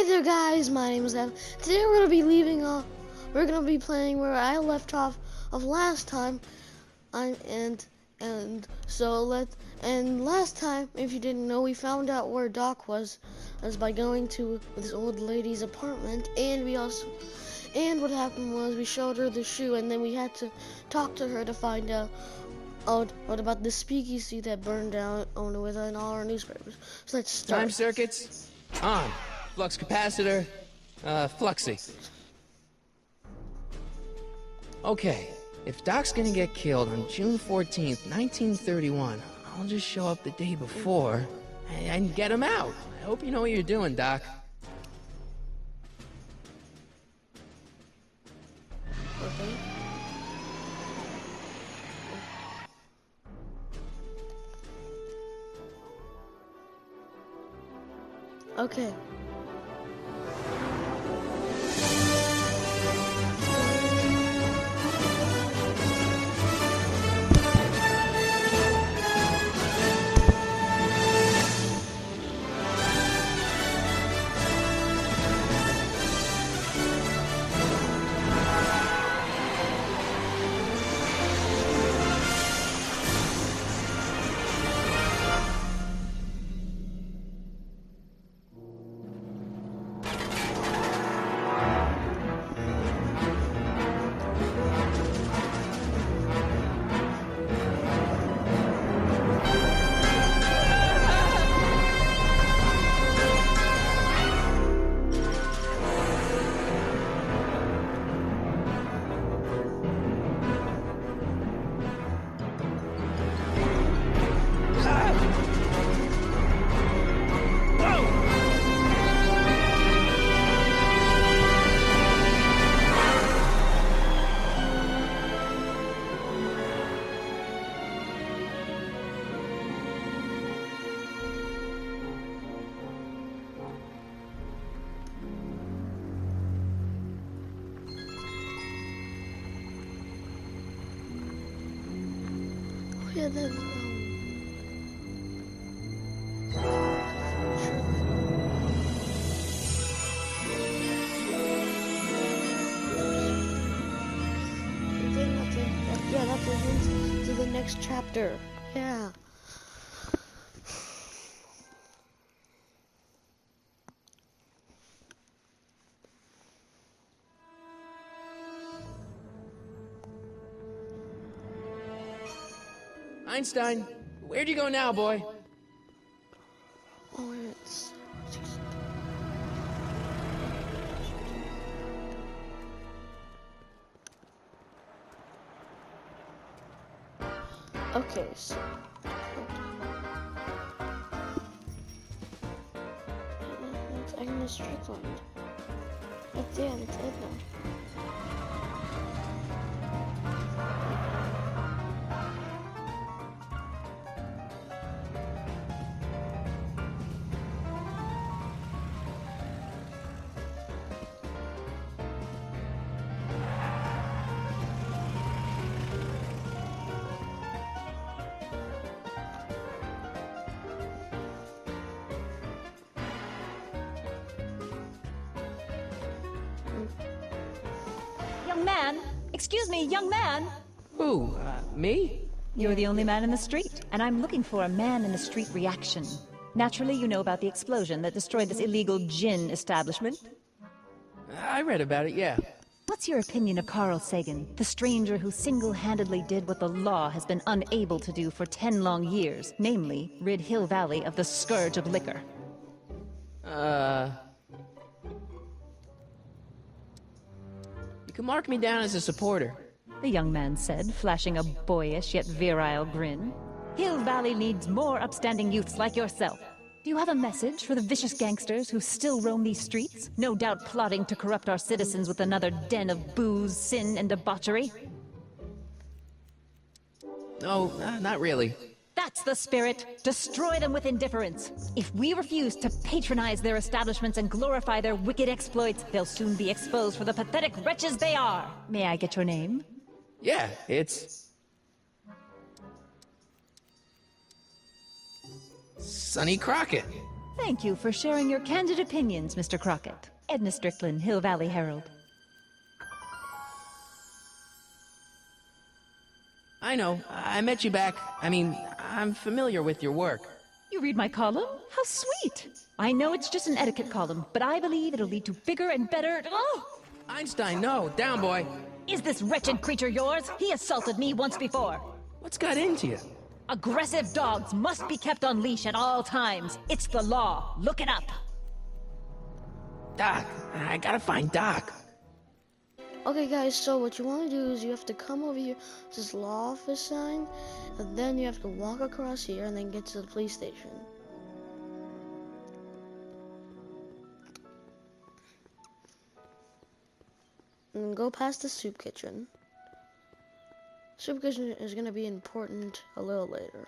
Hey there guys, my name is Evan. Today we're gonna be playing where I left off of last time. And last time, if you didn't know, we found out where Doc was by going to this old lady's apartment, and what happened was we showed her the shoe, and then we had to talk to her to find out what about the speakeasy that burned down with all our newspapers. So let's start. Time circuits on. Flux capacitor, fluxy. Okay, if Doc's gonna get killed on June 14th, 1931, I'll just show up the day before and get him out. I hope you know what you're doing, Doc. Okay. Yeah, then, that's a hint to the next chapter. Yeah. Einstein, where'd you go now, boy? Oh, it's... Okay, so... It's Agnes Strickland. That's it, it's Edna. Young man! Excuse me, young man! Who, me? You're the only man in the street, and I'm looking for a man-in-the-street reaction. Naturally, you know about the explosion that destroyed this illegal gin establishment. I read about it, yeah. What's your opinion of Carl Sagan, the stranger who single-handedly did what the law has been unable to do for 10 long years, namely, rid Hill Valley of the scourge of liquor? You can mark me down as a supporter. The young man said, flashing a boyish yet virile grin. Hill Valley needs more upstanding youths like yourself. Do you have a message for the vicious gangsters who still roam these streets, no doubt plotting to corrupt our citizens with another den of booze, sin, and debauchery? No, not really. That's the spirit. Destroy them with indifference. If we refuse to patronize their establishments and glorify their wicked exploits, they'll soon be exposed for the pathetic wretches they are. May I get your name? Yeah, it's... Sonny Crockett. Thank you for sharing your candid opinions, Mr. Crockett. Edna Strickland, Hill Valley Herald. I know. I met you back. I'm familiar with your work. You read my column? How sweet! I know it's just an etiquette column, but I believe it'll lead to bigger and better... Oh! Einstein, no. Down, boy. Is this wretched creature yours? He assaulted me once before. What's got into you? Aggressive dogs must be kept on leash at all times. It's the law. Look it up. Doc. I gotta find Doc. Okay guys, so what you want to do is you have to come over here to this law office sign, and then you have to walk across here and then get to the police station. And then go past the soup kitchen. Soup kitchen is going to be important a little later.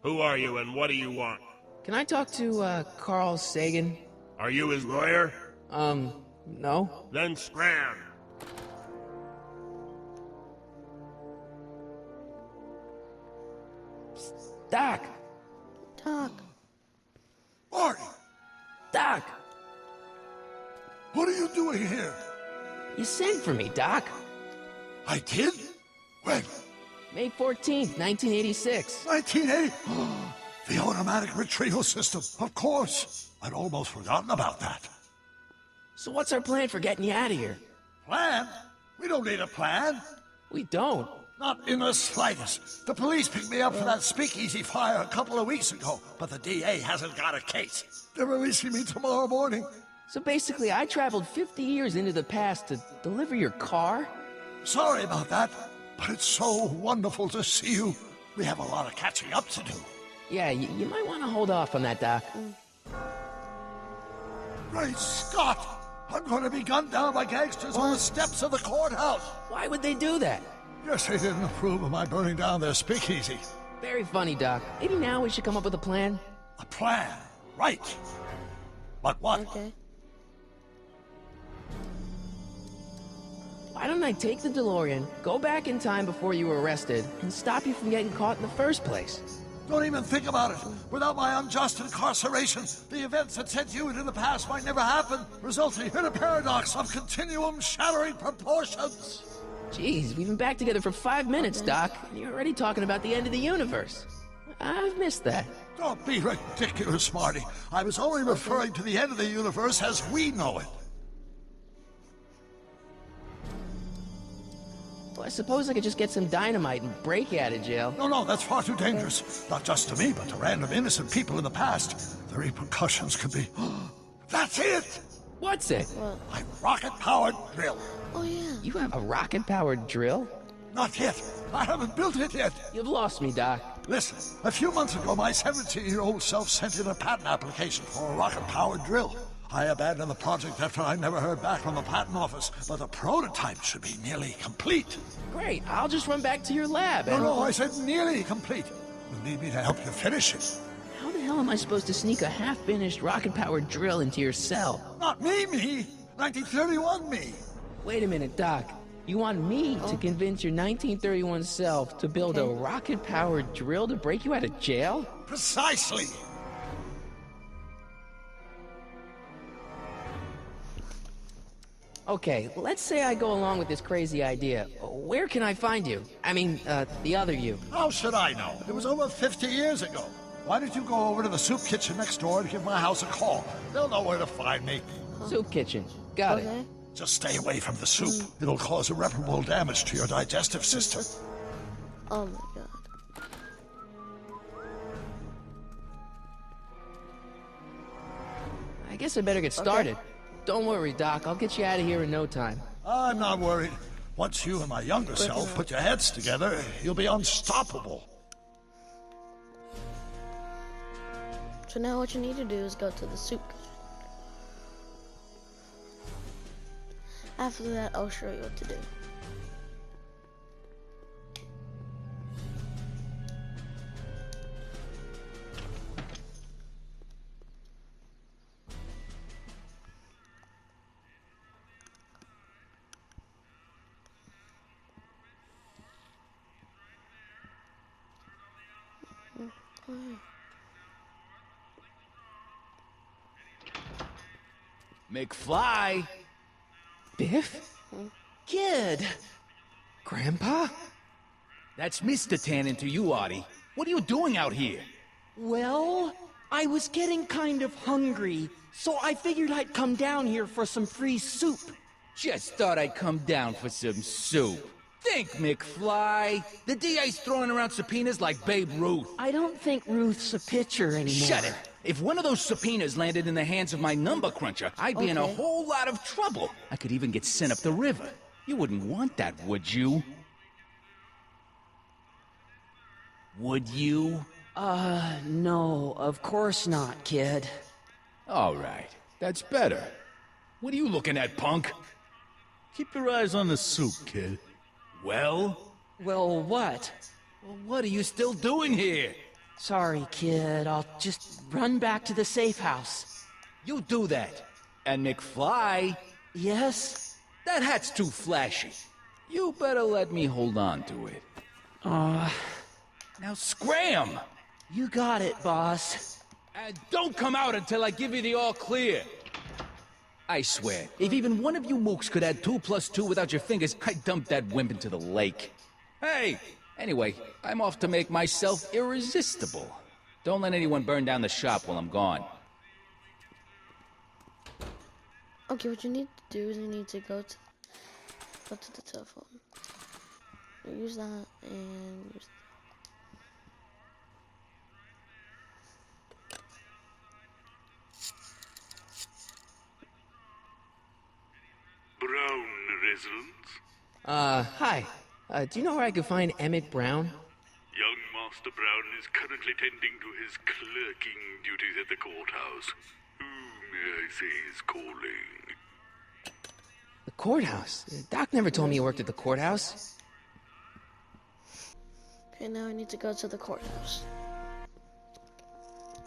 Who are you and what do you want? Can I talk to, Carl Sagan? Are you his lawyer? No. Then scram. Doc! Doc. Marty, Doc! what are you doing here? You sent for me, Doc. I did? When? May 14th, 1986. 1980? The automatic retrieval system, of course. I'd almost forgotten about that. So what's our plan for getting you out of here? Plan? We don't need a plan. We don't. Not in the slightest. The police picked me up for that speakeasy fire a couple of weeks ago, but the DA hasn't got a case. They're releasing me tomorrow morning. So basically, I traveled 50 years into the past to deliver your car? Sorry about that, but it's so wonderful to see you. We have a lot of catching up to do. Yeah, you might want to hold off on that, Doc. Great Scott! I'm going to be gunned down by gangsters on the steps of the courthouse. Why would they do that? Guess they didn't approve of my burning down their speakeasy. Very funny, Doc. Maybe now we should come up with a plan? A plan, right. But what? Okay. Why don't I take the DeLorean, go back in time before you were arrested, and stop you from getting caught in the first place? Don't even think about it. Without my unjust incarceration, the events that sent you into the past might never happen, resulting in a paradox of continuum-shattering proportions. Jeez, we've been back together for 5 minutes, Doc, and you're already talking about the end of the universe. I've missed that. Don't be ridiculous, Marty. I was only referring to the end of the universe as we know it. Well, I suppose I could just get some dynamite and break you out of jail. No, that's far too dangerous. Not just to me, but to random innocent people in the past. The repercussions could be... That's it! What's it? What? My rocket-powered drill. Oh yeah. You have a rocket-powered drill? Not yet. I haven't built it yet. You've lost me, Doc. Listen, a few months ago, my 17-year-old self sent in a patent application for a rocket-powered drill. I abandoned the project after I never heard back from the patent office, but the prototype should be nearly complete. Great, I'll just run back to your lab and... No, I said nearly complete. You'll need me to help you finish it. How the hell am I supposed to sneak a half-finished rocket-powered drill into your cell? Not me. 1931 me. Wait a minute, Doc. You want me to convince your 1931 self to build a rocket-powered drill to break you out of jail? Precisely. Okay, let's say I go along with this crazy idea. Where can I find you? I mean, the other you. How should I know? It was over 50 years ago. Why don't you go over to the soup kitchen next door and give my house a call? They'll know where to find me. Soup kitchen. Got it. Just stay away from the soup. It'll cause irreparable damage to your digestive system. Oh my god. I guess I better get started. Don't worry, Doc. I'll get you out of here in no time. I'm not worried. Once you and my younger self put your heads together, you'll be unstoppable. So now what you need to do is go to the soup kitchen. After that, I'll show you what to do. McFly? Biff? Kid! Grandpa? That's Mr. Tannen to you, Artie. What are you doing out here? Well, I was getting kind of hungry, so I figured I'd come down here for some free soup. Just thought I'd come down for some soup. Think, McFly. The DA's throwing around subpoenas like Babe Ruth. I don't think Ruth's a pitcher anymore. Shut it. If one of those subpoenas landed in the hands of my number cruncher, I'd be in a Okay. whole lot of trouble. I could even get sent up the river. You wouldn't want that, would you? Would you? No, of course not, kid. All right. That's better. What are you looking at, punk? Keep your eyes on the soup, kid. Well? Well, what? Well, what are you still doing here? Sorry, kid. I'll just run back to the safe house. You do that. And McFly, Yes? that hat's too flashy. You better let me hold on to it. Now scram! You got it, boss. And don't come out until I give you the all clear. I swear, if even one of you mooks could add 2 + 2 without your fingers, I'd dump that wimp into the lake. Hey! Anyway, I'm off to make myself irresistible. Don't let anyone burn down the shop while I'm gone. Okay, what you need to do is you need to go to the telephone. Use that and use Brown residence. Hi. Do you know where I could find Emmett Brown? Young Master Brown is currently tending to his clerking duties at the courthouse. Who may I say is calling? The courthouse? Doc never told me he worked at the courthouse. Okay, now I need to go to the courthouse.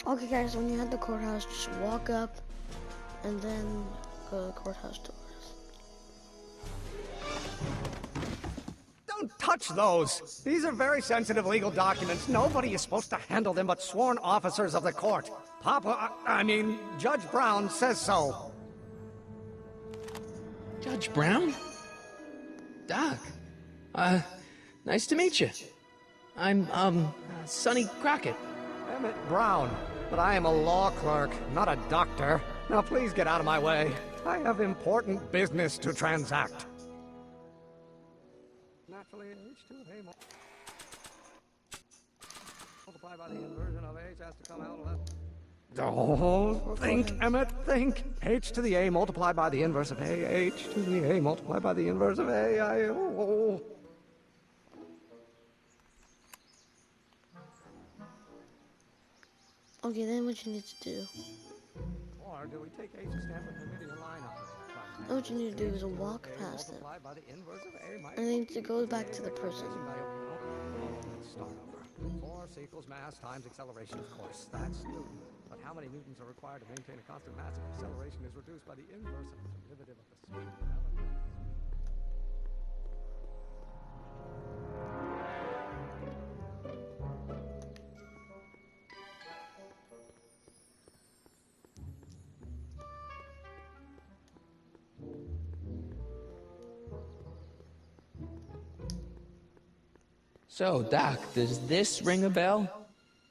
Okay, guys, when you're at the courthouse, just walk up and then go to the courthouse doors. Don't touch those! These are very sensitive legal documents. Nobody is supposed to handle them but sworn officers of the court. Judge Brown says so. Judge Brown? Doc. Nice to meet you. I'm, Sonny Crockett. Emmett Brown. But I am a law clerk, not a doctor. Now please get out of my way. I have important business to transact. Naturally, H2A multiplied by the inversion of H has to come out less. Oh, think, Emmett, think. H to the A multiplied by the inverse of A. H to the A multiplied by the inverse of A. Oh. Okay, then what you need to do. Or do we take H's standard familiar line operator? Then what you need to do is walk past them. And then to go back to the prison. Let's start over. Force equals mass times acceleration, of course. That's Newton. But how many newtons are required to maintain a constant mass if acceleration is reduced by the inverse of the derivative of the speed of an element? So, Doc, does this ring a bell?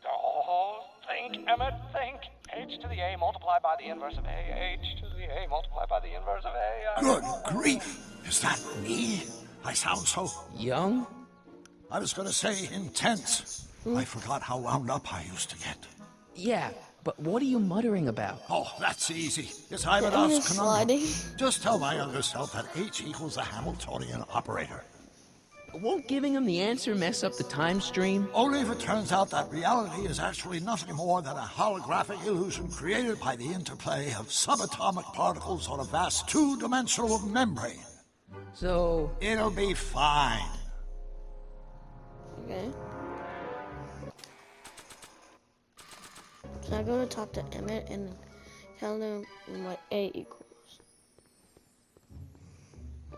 Oh, think, Emmett, think. H to the A multiplied by the inverse of A. H to the A multiplied by the inverse of A. Good grief! Is that me? I sound so... Young? I was going to say intense. I forgot how wound up I used to get. Yeah, but what are you muttering about? Oh, that's easy. It's It is Ivanhoe's sliding. conundrum. Just tell my younger self that H equals a Hamiltonian operator. Won't giving him the answer mess up the time stream? Only if it turns out that reality is actually nothing more than a holographic illusion created by the interplay of subatomic particles on a vast two-dimensional membrane. So, It'll be fine. Okay. So I go to talk to Emmett and tell him what A equals.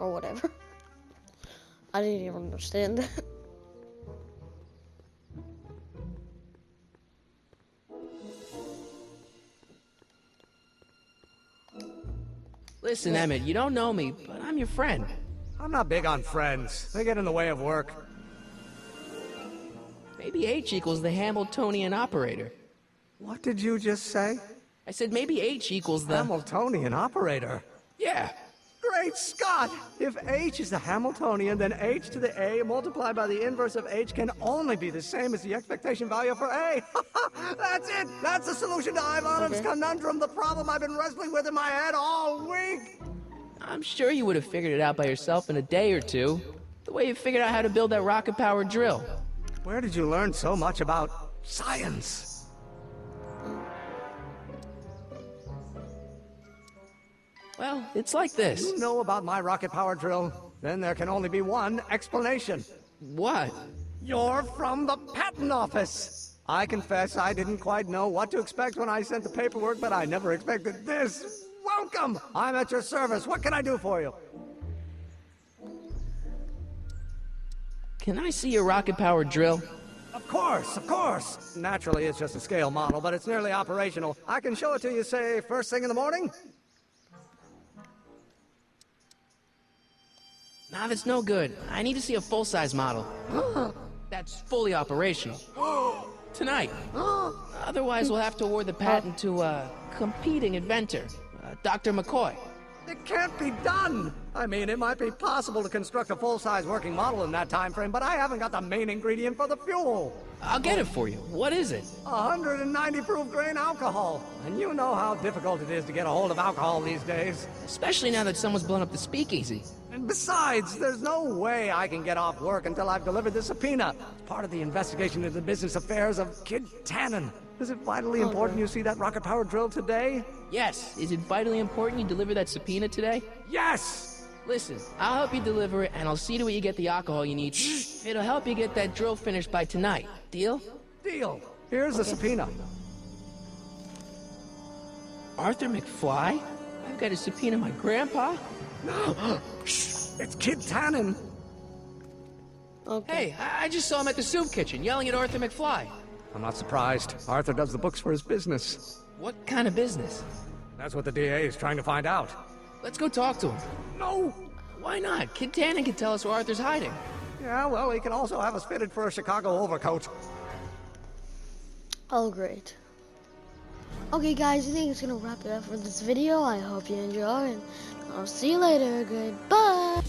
Or whatever. I didn't even understand that. Listen, Emmett, you don't know me, but I'm your friend. I'm not big on friends. They get in the way of work. Maybe H equals the Hamiltonian operator. What did you just say? I said maybe H equals the... Hamiltonian operator. Yeah. Great Scott! If H is the Hamiltonian, then H to the A multiplied by the inverse of H can only be the same as the expectation value for A. That's it! That's the solution to Ivanov's conundrum, the problem I've been wrestling with in my head all week! I'm sure you would have figured it out by yourself in a day or two. The way you figured out how to build that rocket-powered drill. Where did you learn so much about science? Well, it's like this. You know about my rocket-powered drill? Then there can only be one explanation. What? You're from the patent office! I confess I didn't quite know what to expect when I sent the paperwork, but I never expected this. Welcome! I'm at your service. What can I do for you? Can I see your rocket-powered drill? Of course, of course. Naturally, it's just a scale model, but it's nearly operational. I can show it to you, say, first thing in the morning? Nah, that's no good. I need to see a full-size model. That's fully operational. Tonight. Otherwise, we'll have to award the patent to a competing inventor, Dr. McCoy. It can't be done! I mean, it might be possible to construct a full-size working model in that time frame, but I haven't got the main ingredient for the fuel. I'll get it for you. What is it? 190 proof grain alcohol. And you know how difficult it is to get a hold of alcohol these days. Especially now that someone's blown up the speakeasy. And besides, there's no way I can get off work until I've delivered the subpoena. It's part of the investigation into the business affairs of Kid Tannen. Is it vitally important you see that rocket-powered drill today? Yes. Is it vitally important you deliver that subpoena today? Yes! Listen, I'll help you deliver it, and I'll see to it you get the alcohol you need. It'll help you get that drill finished by tonight. Deal? Deal. Here's the subpoena. Arthur McFly? I've got to subpoena my grandpa? It's Kid Tannen. Hey, I just saw him at the soup kitchen, yelling at Arthur McFly. I'm not surprised. Arthur does the books for his business. What kind of business? That's what the DA is trying to find out. Let's go talk to him. No! Why not? Kid Tannen can tell us where Arthur's hiding. Yeah, well, he can also have us fitted for a Chicago overcoat. Oh, great. Okay, guys, I think it's gonna wrap it up for this video. I hope you enjoy, and I'll see you later. Goodbye.